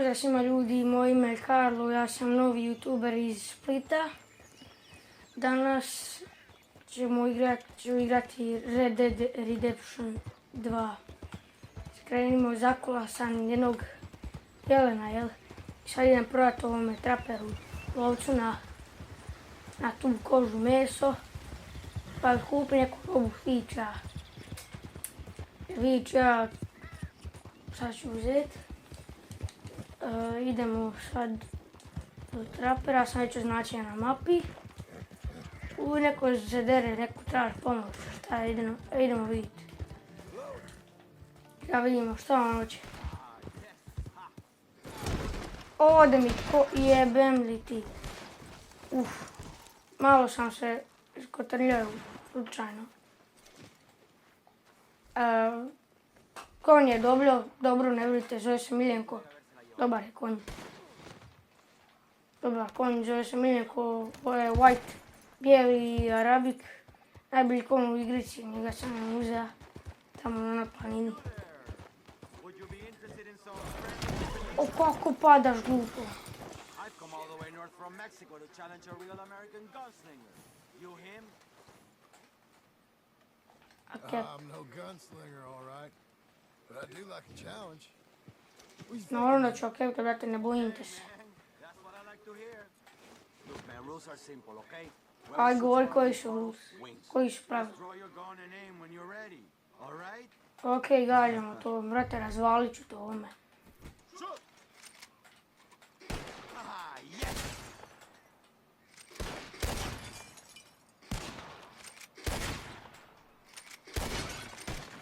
Pozdrav svima ljudi, moje ime je Karlo, ja sam novi youtuber iz Splita. Danas ću igrati Red Dead Redemption 2. Krenimo zakola sam jednog jelena, jel? Sad idem prodati ovome traperu, lovcu na tu kožu meso. Pa kupi neku robu fića. Fića sad ću uzeti. Idemo sad do trapera, sam već označen na mapi. Neko se dere, neko traži pomoć, šta je, idemo vidjeti. Da vidimo šta on hoće. Ode mi ko jebem li ti. Malo sam se iskotrljao slučajno. Konj je dobro, ne vidite, zove se Miljenko. Dobar je konj. Dobar konj, zove se Miljenko, ovo je white, bijeli arabik. Najbolji konj u igrici, njega sam uzeo tamo na planini. O, kako padaš glupo. I'm no gunslinger, all right, but I do like a challenge. Naravno da ću okevati, brate, ne bojite se. Aj, govori koji su rules, koji su pravila. Okej, gađamo to, brate, razvalit ću to ovome.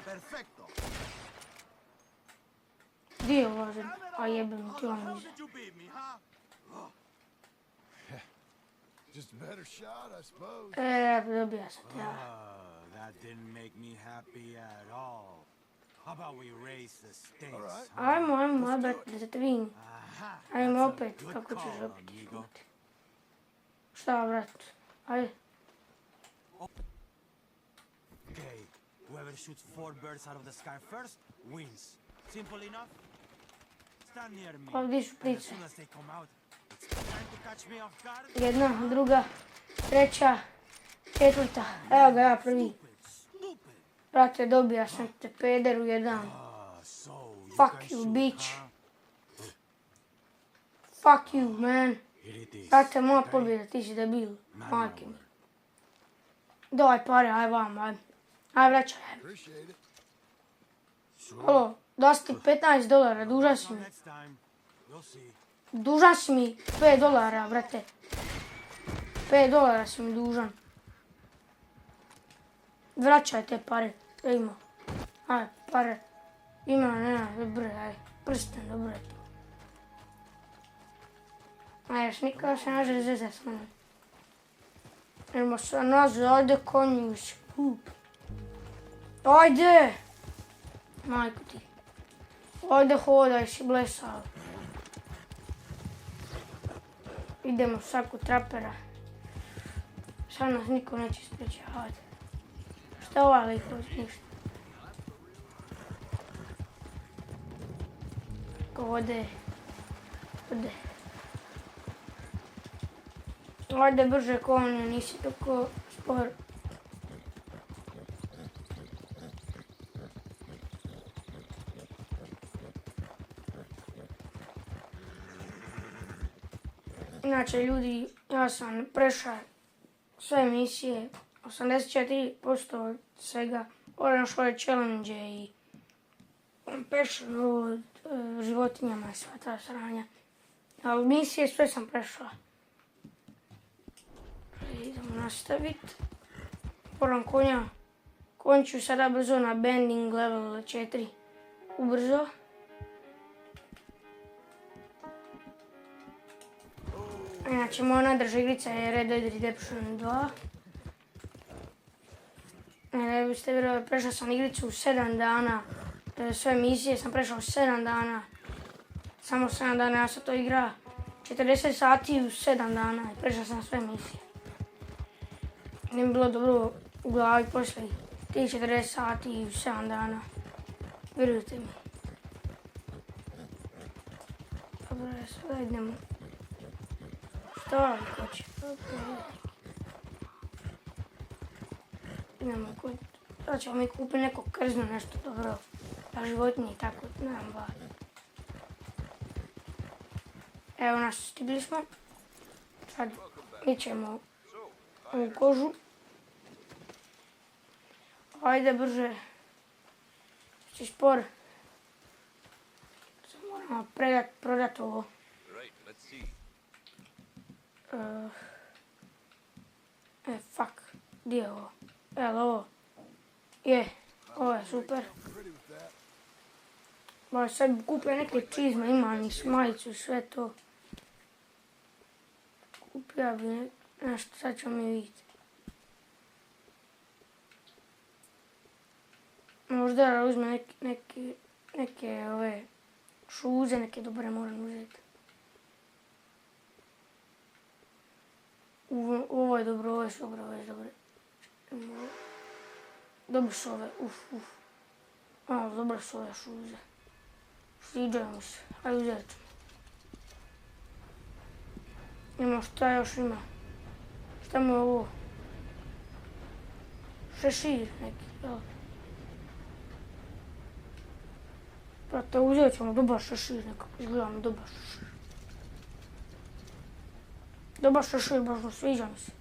Perfecto. Gdje je ulazim? A jebem ti on iza. Just a better shot, I suppose. Dobija sam ja. That didn't make me happy at all. How about we raise the stakes? Ajmo, brate, da te vidim. Ajmo opet, Good kako ćeš call, opet amigo. izgubiti. Šta, brate? Ajde. Okay, whoever shoots 4 birds out of the sky first wins. Simple enough? Stand near me. Ovdje su And as price. soon as they come out, it's time to catch me off guard. Jedna, druga, treća, četvrta. Evo ga ja prvi. Stupid. Brate, dobija sam te pederu jedan. So you Fuck can you, shoot, bitch. huh? Fuck you, man. Here it is. Brate, moja okay? pobjeda, ti si debil. Majke mi. Daj pare, aj vam, aj. Aj, vraćaj. Appreciate it. Sure. Halo, da si ti $15, dužan si mi. Next time, we'll see. Dužan si mi $5, brate. $5 si mi dužan. Vraćaj te pare, ima. Aj, pare. Ima, nema, dobro, aj. Prsten, dobro je to. Aj, još nikada se nađe zeze s mnom. Idemo se nazve, ajde konju se kupi. Ajde! Majko ti. Ajde hodaj si blesav. Idemo sad kod trapera. Sad nas niko neće sprečavati. Šta ova lik hoće? Ništa. Ode. Ajde brže konju, nisi tako spor. Inače ljudi, ja sam prešao sve misije, 84% od svega, oram svoje challenge i passion od životinjama i sva ta sranja. Ali misije sve sam prešao. Idemo nastaviti. Moram konja. Konj ću sada brzo na bending level 4. Ubrzo. Inače, moja najdrža igrica je Red Dead Redemption 2. Ne biste vjerovali, prešao sam igricu u 7 dana. Sve misije sam prešao u 7 dana. Samo 7 dana, ja sam to igrao 40 sati u 7 dana i prešao sam sve misije. Nije mi bilo dobro u glavi poslije tih 40 sati u 7 dana. Vjerujte mi. Dobro, sada idemo. Šta li hoće? Idemo kod... Sad ćemo mi kupiti neko krzno, nešto dobro. Pa životinje i tako, nemam ba. Evo nas, stigli smo. Sad mi ćemo u kožu. Ajde brže. Si spor. Sad moramo prodat ovo. Fuck. Gdje je ovo? Evo ovo. Ovo je super. Ba sad bi kupio neke čizme, ima ni majicu i sve to. Kupio bi nešto, sad ćemo mi vidjeti. Možda da uzme neke ove šuze, neke dobre moram uzeti. Ovo je dobro, ovo je dobro, ovo je dobro. Dobro su ove, dobro su ove šuze. Sviđaju mi se, ajde uzeti ćemo. Ima šta još ima? Šta mu je ovo? Šešir neki, jel? Prate, uzeti ćemo dobar šešir nekako, izgleda mi dobar šešir. Dobar šešir, baš sviđa mi se.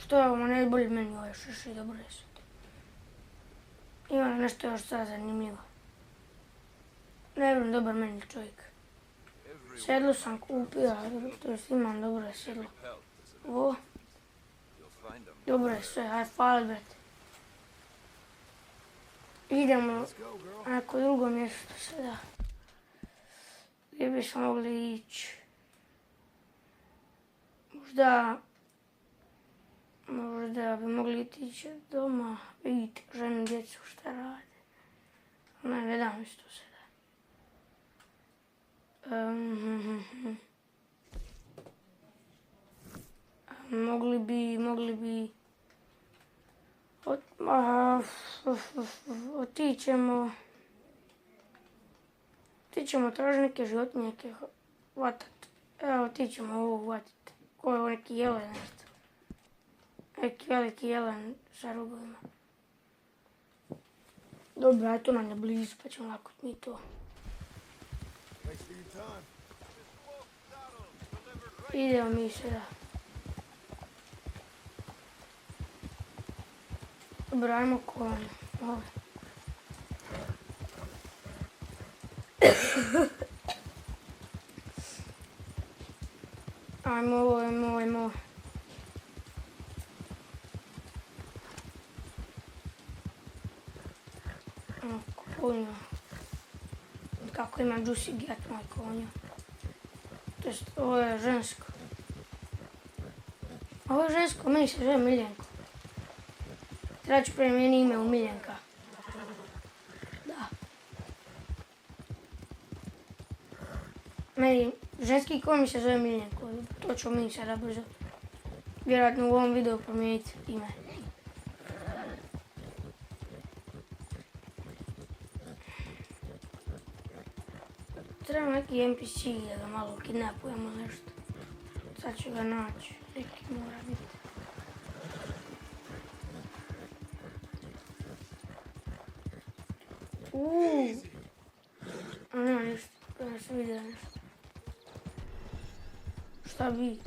Što je ovo najbolji meni ovaj šešir, dobro je sve. Ima nešto još sada zanimljivo. Najbolji dobar meni čovjek. Sedlo sam kupio, to jest imam dobro sedlo. Ovo. Dobro je sve, aj hvala brate. Idemo na neko drugo mjesto sada. Gdje bismo mogli ići? Možda bi mogli ići doma, vidjeti ženu, djecu šta rade. Ne da mi se to sada. Mogli bi otićemo tražiti neke životinje, neke hvatat. Evo, otićemo ovo hvatit. Ko je ovo neki jelen nešto? Neki veliki jelen sa rogovima. Dobro, aj to nam je blizu, pa ćemo lako mi to. Idemo mi sada. Dobro, ajmo konju. Ajmo. Konju. Kako ima juicy get moj konju. To jest, ovo je žensko. Ovo je žensko, meni se zove Miljenko. Treba ću premijeni ime u Miljenka. Da. Meni, ženski konj mi se zove Miljenko. To ću mi sada brzo. Vjerojatno u ovom videu promijeniti ime. Treba neki NPC da ga malo kidnapujemo nešto. Sad ću ga naći. Neki mora biti. A nema ništa. Da se vidi nešto. Šta bi?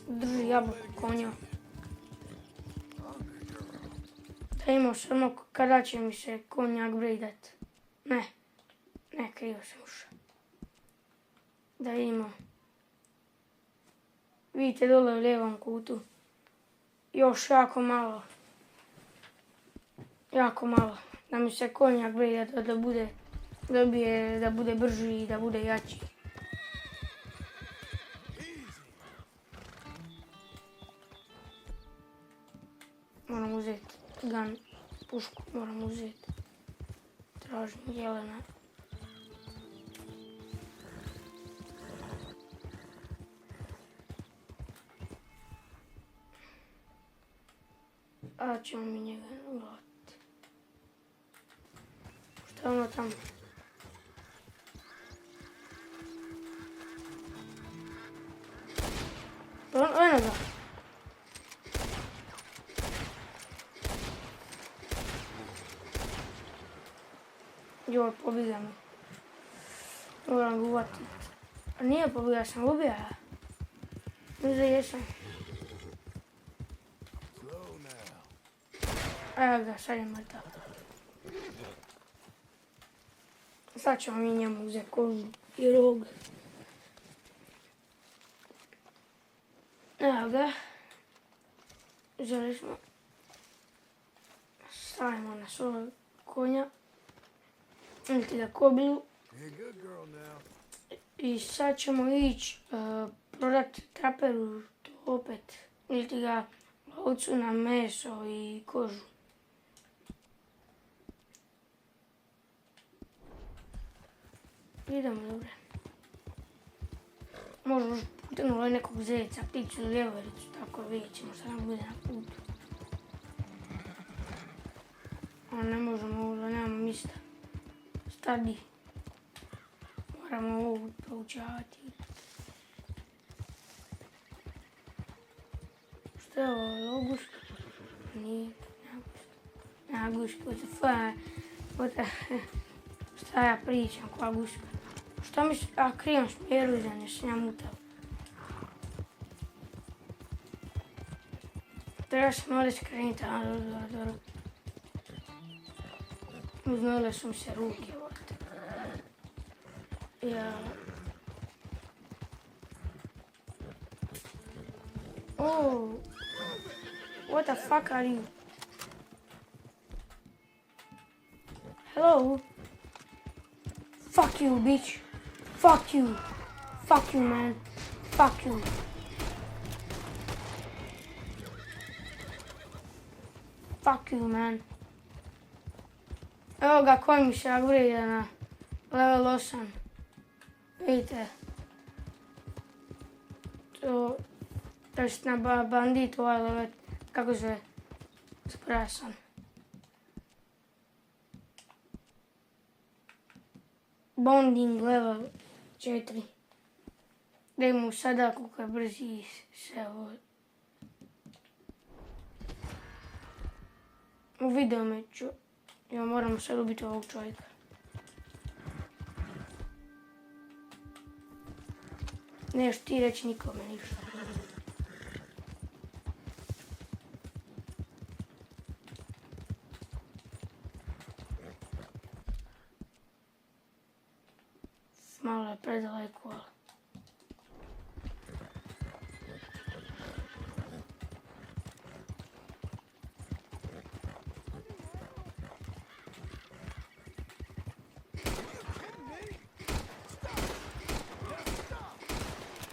Drži jabuku konja. Da imao samo kada će mi se konjak bridat. Ne, krivo sam ušao. Da vidimo. Vidite dole u lijevom kutu. Još jako malo. Da mi se konjak bridat, da bude brži i da bude jači. Moram uzeti gun, pušku moram uzeti. Tražim jelena. A ćemo mi njega gledati. Šta je ono tamo? Eno ga. Joj, pobjega mi. Moram ga uvatit. A nije pobjega, sam ubija ja. Mislim da jesam. Slow now. Evo ga, sad je mrtav. Sad ćemo mi njemu uzeti kožu i rog. Evo ga. Uzeli smo. Stavimo na svoj konja. Ili ga kobilu. You're a good girl now. I sad ćemo ići prodat traperu to opet. Ili ga lovcu na meso i kožu. Idemo, dobre. Možda putenulo je nekog zeca, pticu ili ljevericu, tako vidjet ćemo šta nam bude na putu. A ne možemo ovo, nemamo mjesta. Stadi. Moramo ovo proučavati. Što je ovo, loguška? Nije, nema guška. Šta ja pričam, koja guška? Što mi krivom smjeru da ne snjamutav? Treba sam ovdje skrenuti, a dobro. Uznojile su mi se ruke ovdje. Ja. Oh. What the fuck are you? Hello? Fuck you, bitch. Fuck you. Fuck you, man. Fuck you. Fuck you, man. Evo ga, koji mi se agurira na level 8. Vidite. To jest na bandit ovaj level, kako se sprasan. Bonding level 4. Gdje mu sada koliko je brzi se ovo. U video ću. Ja moramo sad ubiti ovog čovjeka. Neš ti reći nikome ništa. Malo je predaleko, ali...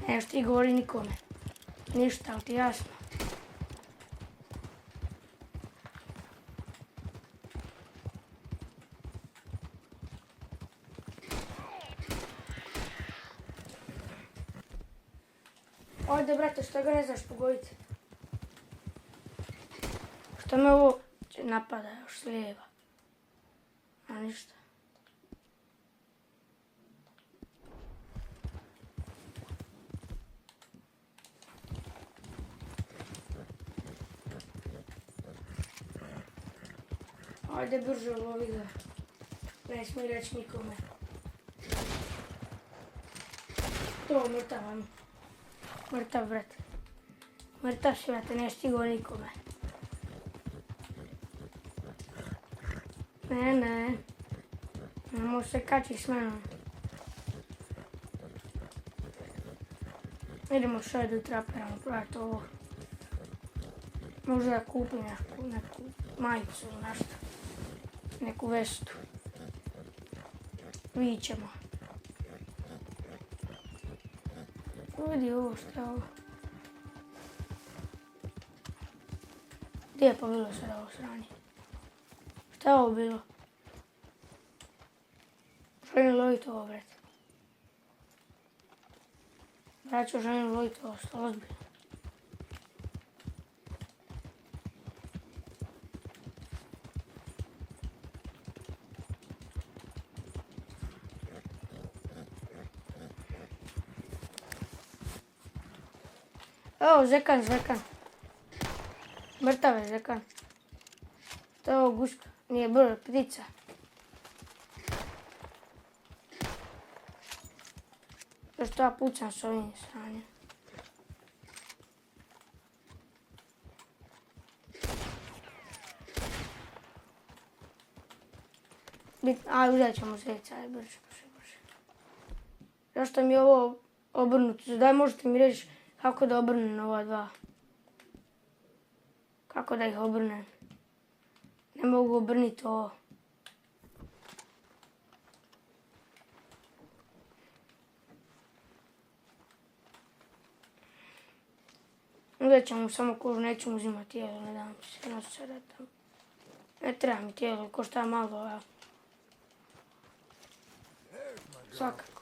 Neš ti govori nikome. Ništa, ali ti jasno. Ajde, brate, što ga ne znaš pogoditi? Što me ovo napada još s lijeva? A ništa. Ajde, brže lovi ga. Ne smij reći nikome. To, mrtav vam. Mrtav, brate. Mrtav si, brate, ne stigo nikome. Ne. Ne može se kaći s menom. Idemo što je do traperamo, prodati ovo. Možda da kupim neku majicu ili nešto. Neku vestu. Vidit ćemo. Vidi ovo, šta je ovo? Gdje je pa bilo sada ovo sranje? Šta je ovo bilo? Želim loviti ovo, brate. Braćo, želim loviti ovo, što ozbiljno. Evo, zekan. Mrtav je zekan. To je ovo guška, nije ptica. Što ja pucam s ovim sranjem. Uzet ćemo zeca, aj brže. Zašto mi je ovo obrnuto? Daj možete mi reći kako da obrnem ova dva. Kako da ih obrnem? Ne mogu obrniti ovo. Uzet ćemo samo kožu, nećemo uzimati tijelo, ne dam se, jedno se retam. Ne treba mi tijelo, ko šta malo, a... Svakako.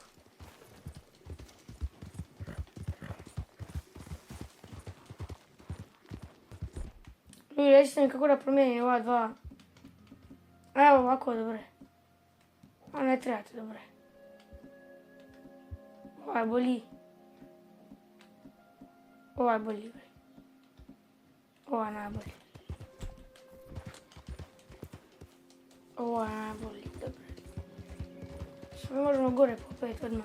I recite mi kako da promijenim ova dva. Evo ovako dobre. A ne trebate dobre. Ovaj bolji. Ovaj bolji. Ovaj najbolji. Ovaj najbolji, dobro. Sve možemo gore popet odmah.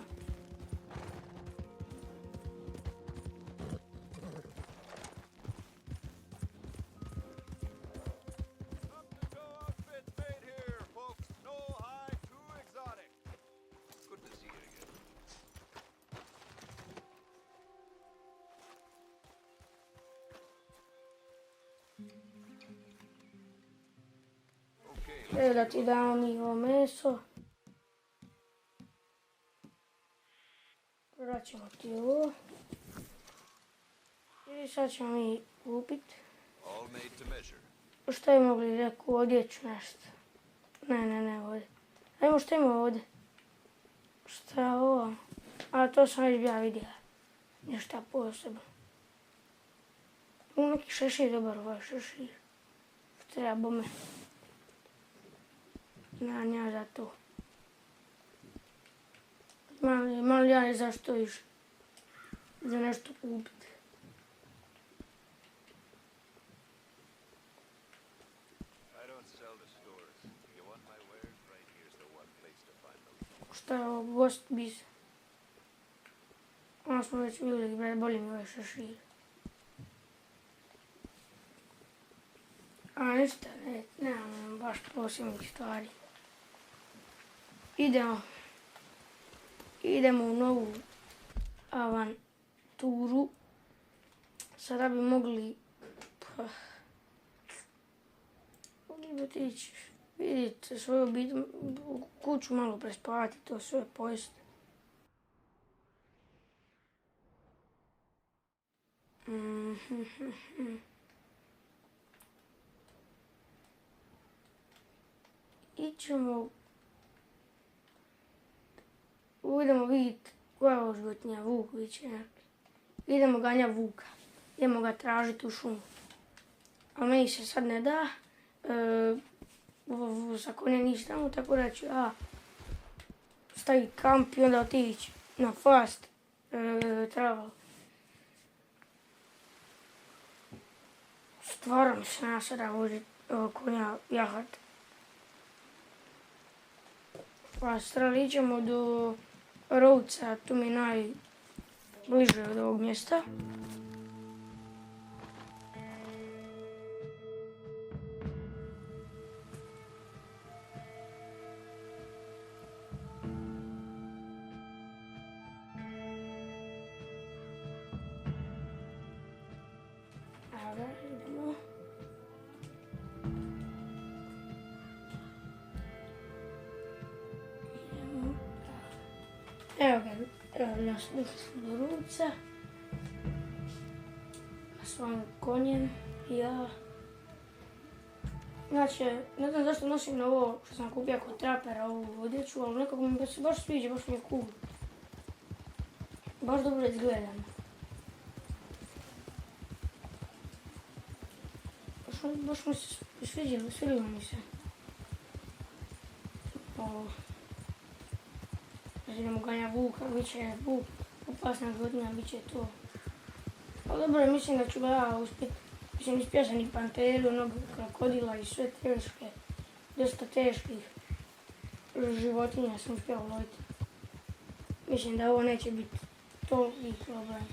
Evo da ti damo mi ovo meso. Vraćamo ti ovo. I sad ćemo mi kupiti. Šta je mogli neku odjeću nešto? Ne, ovdje. Ajmo šta ima ovdje? Šta je ovo? A to sam već ja vidjela. Ništa posebno. Ima neki šešir, dobar ovaj šešir. Treba bome. Nemam za to. Mali ja ne zašto više. Za nešto kupiti. Šta je ovo? Gost biz. Ono smo već vidjeli, boli mi ovaj šešir. A ništa, nemam baš posebnih stvari. Idemo u novu avanturu. Sada bi mogli otići vidjeti svoju obitelj, kuću malo prespavati, to sve pojesti. Idemo vidjeti koja je ovo životinja, vuk viće neki. Idemo ganjati vuka, idemo ga tražiti u šumu. Ali meni se sad ne da, sa konja ništa tamo, tako da ću staviti kamp i onda otići na fast travel. Stvarno mi se nasada voziti konja jahat. Strali ćemo do Rovca, tu mi je najbliže od ovog mjesta. Evo ga, idemo. Evo nas došli smo do Rovca. S ovim konjem i ja. Znači, ne znam zašto nosim na ovo što sam kupio kod trapera, ovu odjeću, ali nekako mi se baš sviđa, baš mi je cool. Baš dobro izgledam. Baš mi se sviđalo mi se. Idemo ganjati vuka, bit će vuk, opasna životinja, bit će to. Ali dobro, mislim da ću ga ja uspjeti. Mislim, ispio sam i panteru, nogu krokodila i sve teške, dosta teških životinja sam uspio uloviti. Mislim da ovo neće biti toliki problem.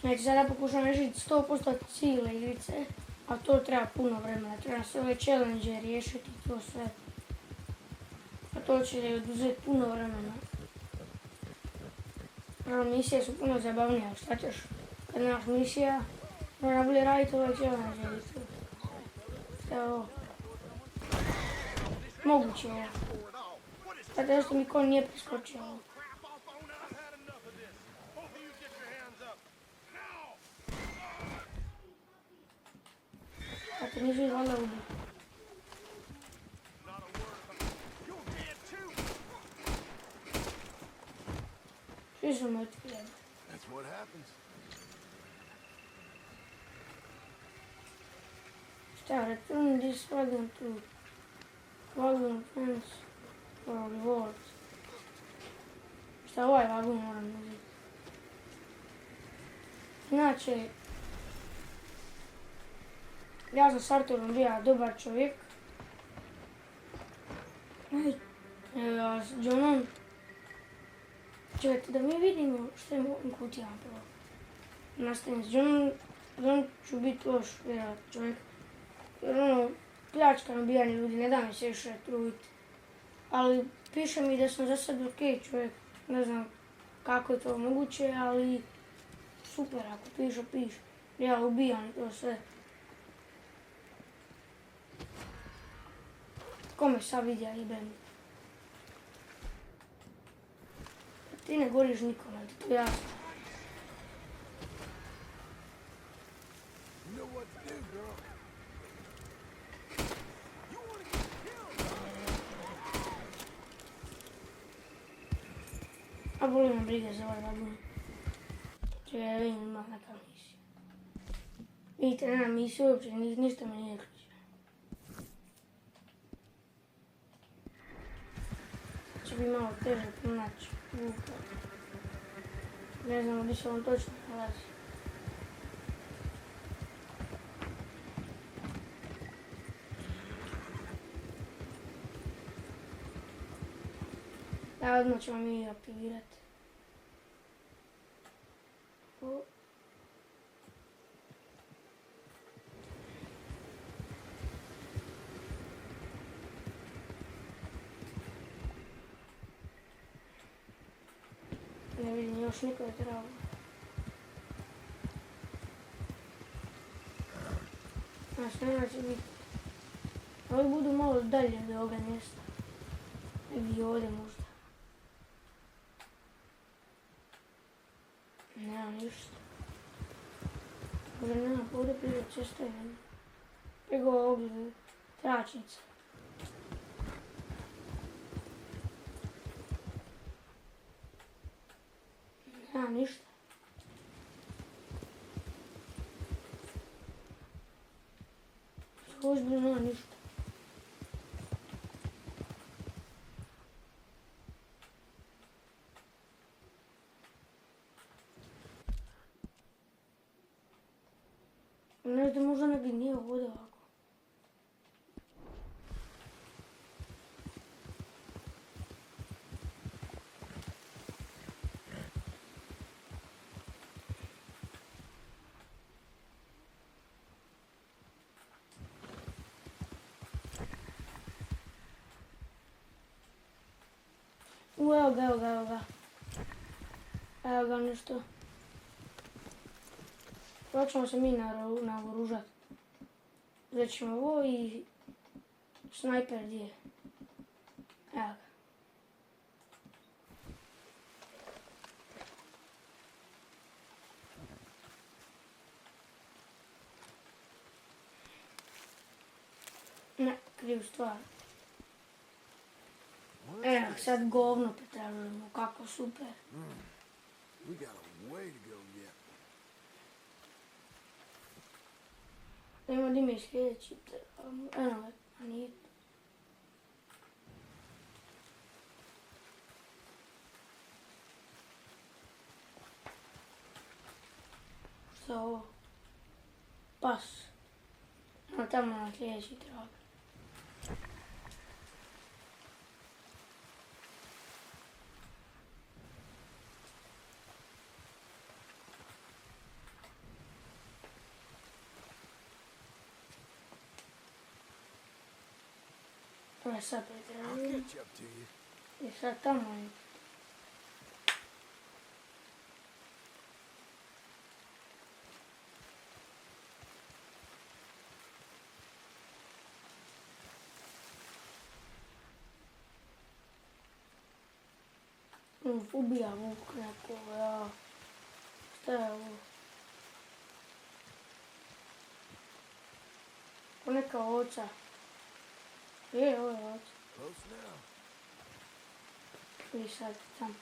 Znači sada pokušam riješiti 100% cijele igrice, a to treba puno vremena. Treba sve ove challenge riješiti, to sve. A to će oduzeti puno vremena. Naravno, misije su puno zabavnije, ali šta ćeš? Kad nemaš misija, mora bolje raditi ove challenge ili to. Šta je ovo? Moguće je. Zato još mi ko nije preskočio ovo. A te nisu izvala ubiti. Svi su mrtvi. That's what happens. Šta, return this wagon to wagon fence for rewards. Šta ovaj vagon moram uzeti? Inače, ja sam s Arturom bio dobar čovjek. A s Johnom, čekajte da mi vidimo što je mojim kutijama prvo. Nastavim s Johnom ću biti loš vjerojatno čovjek. Jer ono, pljačka nabijanje ljudi, ne da mi se više truditi. Ali piše mi da sam za sad okej čovjek, ne znam kako je to moguće, ali super ako piše. Ja ubijam to sve. Ko me sad vidja jebem? Ti ne goriš nikome, to je jasno. You know what to do, girl. A boli me brige za ovaj vagon. Čekaj, ja vidim ima neka misija. Vidite, nema misije uopće, ništa me nije ključio. Će bi malo teže pronaći vuka. Ne znamo gdje se on točno nalazi. Da, odmah ćemo mi aktivirati. Ne vidim još nikada treba. Znači, nema će biti. Ovi budu malo dalje od ovoga mjesta. Negdje ovdje možda. Nema ništa. Možda nema ovdje prije cesta ili preko ovog tračnica. Nema ništa. Ozbiljno nema ništa. Ne znam, možda negdje nije ovdje ovako. Evo ga. Evo ga nešto. Ovako ćemo se mi naoružati. Uzet ćemo ovo i snajper gdje je. Evo ga. Ne, krivu stvar. Evo, sad govno pretražujemo, kako super. We got a way to go yet. Idemo da ime sljedeći, eno, a nije to. za ovo. Pas. No tamo na sljedeći trag. To je sad I'll pretražio. catch up to you. I sad tamo je. Ubija vuk neko, ja. Šta je ovo? Ko neka oca. Je, ovo je oca. Close now. I sad tamo.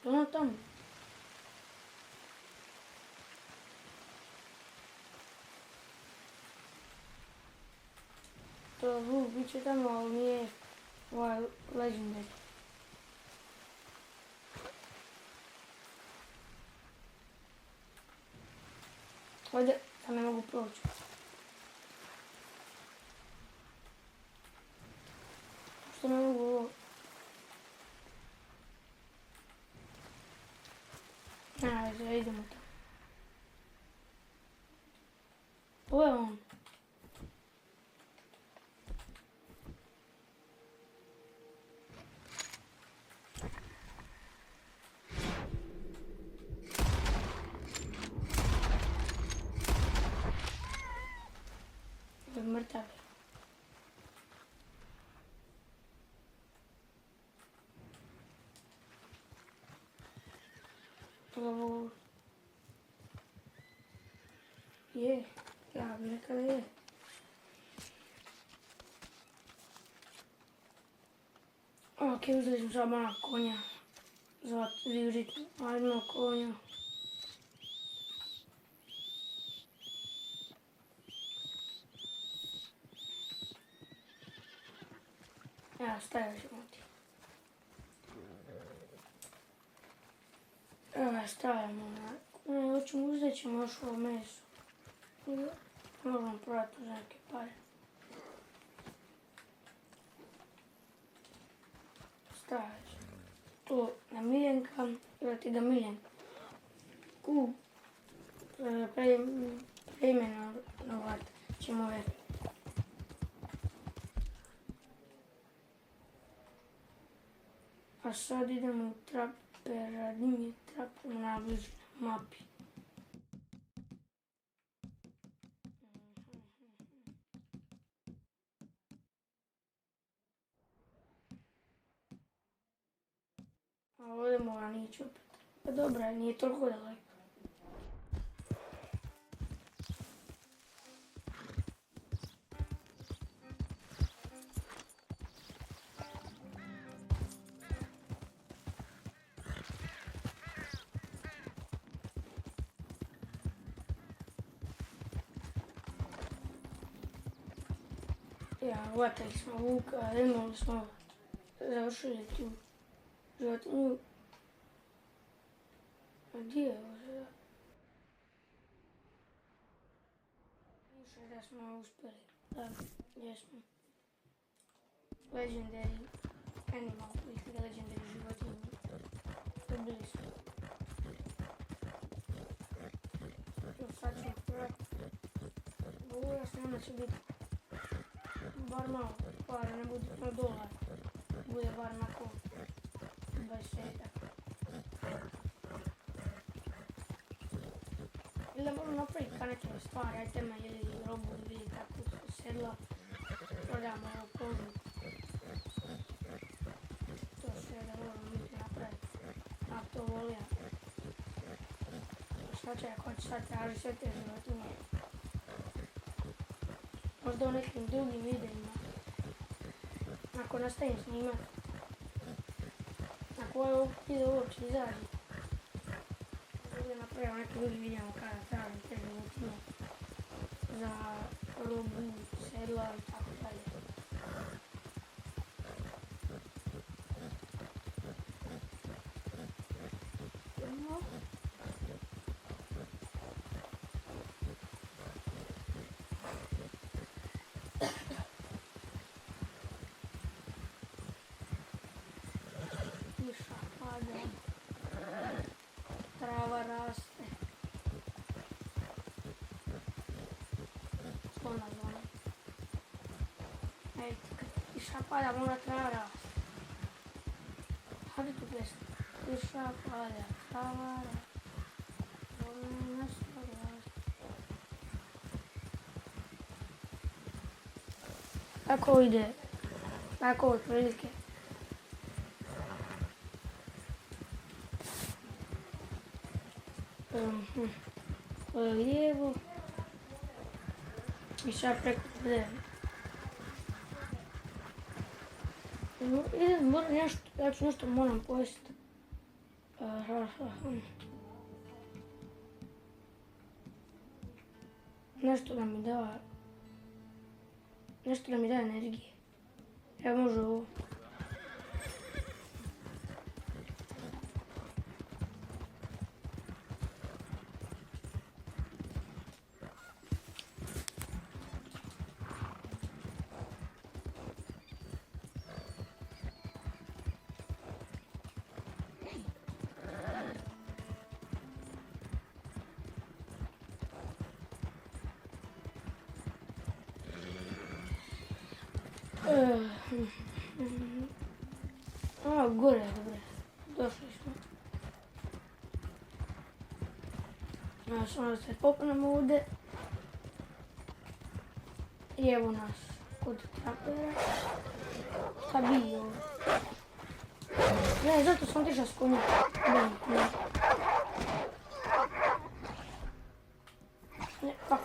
Ono tamo. To je vuk, bit će tamo, ali nije ovaj legendary. Ovdje, da ne mogu proći. Što ne mogu ovo? Ajde, idemo tamo. Ovo je on. Mrtav je. Ovo... Je, ja bih rekao da je. Ok, uzeli smo sad malo konja. Za vižit, ajmo konja. Ja, stavit ćemo ti. Evo, stavljamo na... Hoćemo, uzet ćemo još ovo meso. Možemo prodati uz neke pare. Stavit ćemo to na Miljenka. Evo ti ga Miljenka. Kub. Preimenovat ćemo ove. A sad idemo u Trapper, gdje mi je Trapper na bližnjoj mapi. A ovdje mora nići opet. Pa dobro, nije toliko daleko. Ja, hvatali smo vuka, imali smo, završili tu životinju. A gdje je ovo sada? Više da smo uspjeli. Da, gdje smo? Legendary animal, legendary životinju. Dobili smo. Sad ćemo prodati. Ovo ja sam onda će biti bar malo para, ne bude na dolar. Bude bar nako 20-ak. Ili da moram napraviti neke stvari, ajtema ili robu ili tako sedla. Prodamo ovu kožu. To sve da moram biti napraviti. A to volim. Šta će ako će sad traži sve te životinje. Možda u nekim drugim videima. Ako nastavim snimat. Ako ovo video uopće izađe. Možda napravimo nekim drugim videima kada tražim te životinje. za robu, sedla i tako dalje. No. Kiša pada, trava raste. Slona zvona. Ej, kad kiša pada, mora trava raste. Hadi tu pjesmu. Kiša pada, trava raste. Mora nešto raste. Tako ide. Tako otprilike. Lijevo i sad preko lijevo. Moram nešto, ja ću nešto moram pojesti. Nešto da mi da, nešto da mi da energije. Evo može ovo. Gore, dobre. Došli smo. Samo da se popnemo ovdje. I evo nas kod trapera. Šta bi ovo? Ne, zato sam otišao s konja. Ne, kako?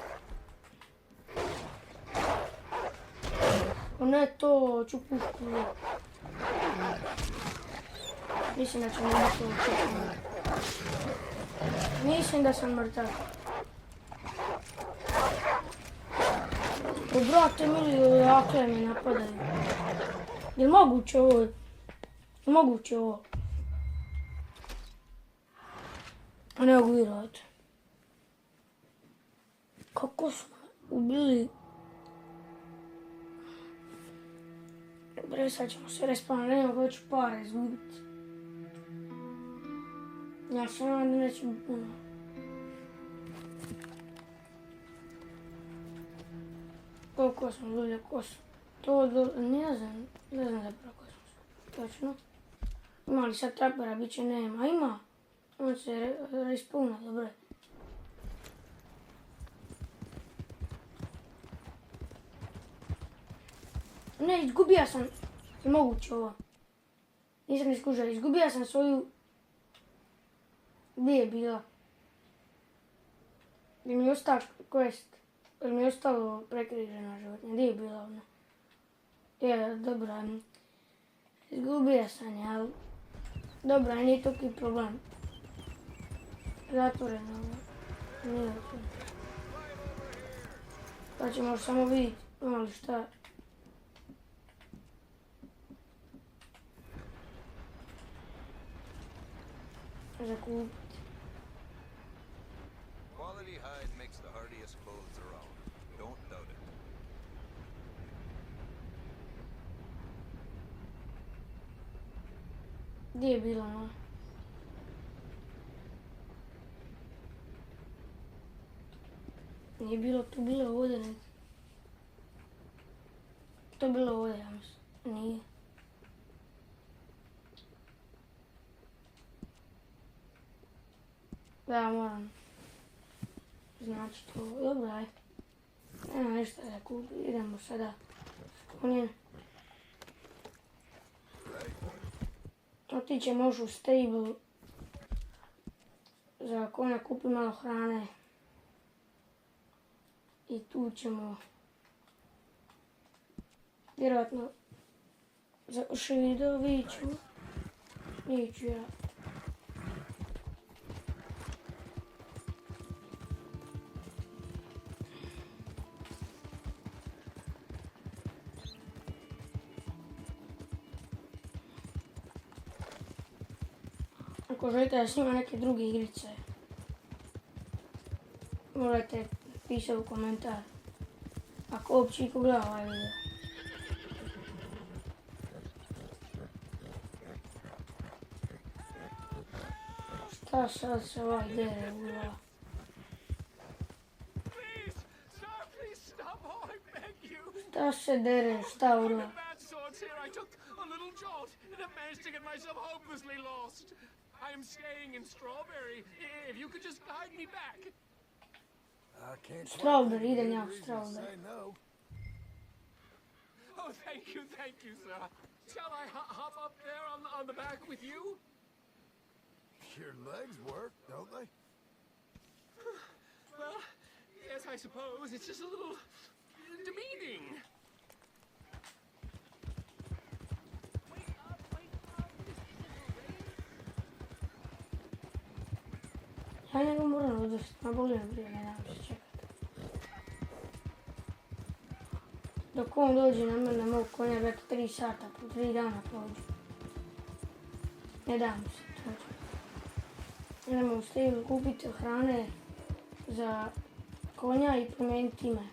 O ne, to ću pušku. Mislim da ću nešto učiniti. Mislim da sam mrtav. O brate mili, odakle me napadaju. Je moguće ovo? Je moguće ovo? Ne mogu vjerovati. Kako su me ubili? Dobre, sad ćemo se respawnati, hoću pare izgubiti. Ja sam nadam da neće biti puno. Koliko smo dulje, ko su? To ne znam zapravo ko smo. Točno. Ima li sad trapera, bit će nema. Ima. On se respawna, dobro. Ne, izgubio sam. Je moguće ovo. Nisam iskužao, izgubio sam svoju... Gdje je bila? Gdje mi je ostao quest? Gdje mi je ostalo prekrižena životinja? Gdje je bila ona? Je, dobra. Izgubio sam je, ali... Dobra, nije toki problem. Zatvoreno ovo. Nije otvoreno. Pa ćemo samo vidjeti, ima li šta. Zakupiti. Quality hide makes the hardiest clothes around. Don't doubt it. Gdje je bila ona? Nije bilo, tu bilo ovdje neki. To je bilo ovdje, ja mislim. Nije. Ja moram. Znači to, dobro, aj. Nema ništa da kupi, idemo sada s konjem. Otićemo još u stable. Za konja kupi malo hrane. I tu ćemo vjerojatno završi video, vidjet ću ja. Ako želite da snima neke druge igrice, možete pisati u komentar. Ako uopće iko gleda ovaj video. Šta sad se ovaj dere u glavu? Please, sir, please stop. Oh, I beg you. Šta se dere, šta u I'm glavu? in bad sorts here. I took a little jolt and I managed to get myself hopelessly lost. I am staying in Strawberry. If you could just guide me back. I can't Strawberry, quite idem think ja of u any reason to Strawberry. say no. Oh, thank you, sir. Shall I hop up there on the back with you? Your legs work, don't they? Well, yes, I suppose. It's just a little demeaning. Ja njega moram odvesti, ma bolim prije, ne dam se čekati. Dok on dođe na mene, mog konja već 3 sata, po 3 dana prođu. Ne dam se tođe. Idemo u stilu kupiti hrane za konja i promijeniti ime.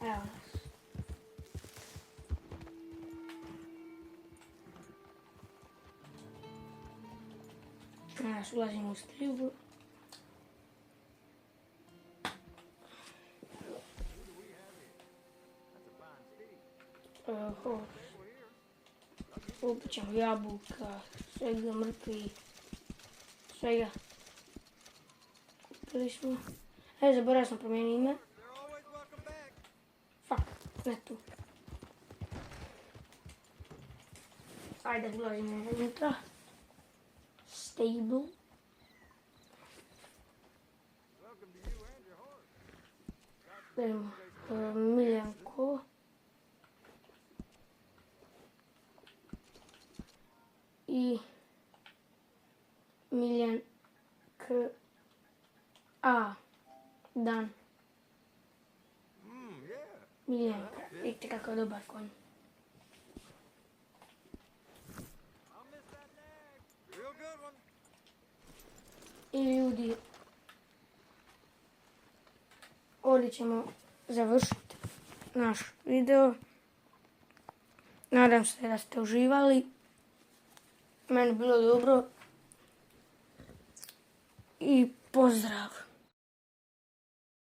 Evo nas. Danas ulazimo u stilu. Kupit ćemo jabuka, svega mrkvi, svega. Kupili smo. Zaboravio sam promijeniti ime. Fuck, ne tu. Ajde, ulazimo unutra. Stable. Idemo, Miljanko. I Miljan K. A. Dan. Miljanka. Vidite kako je dobar konj. I ljudi, ovdje ćemo završiti naš video. Nadam se da ste uživali. Meni je bilo dobro. I pozdrav!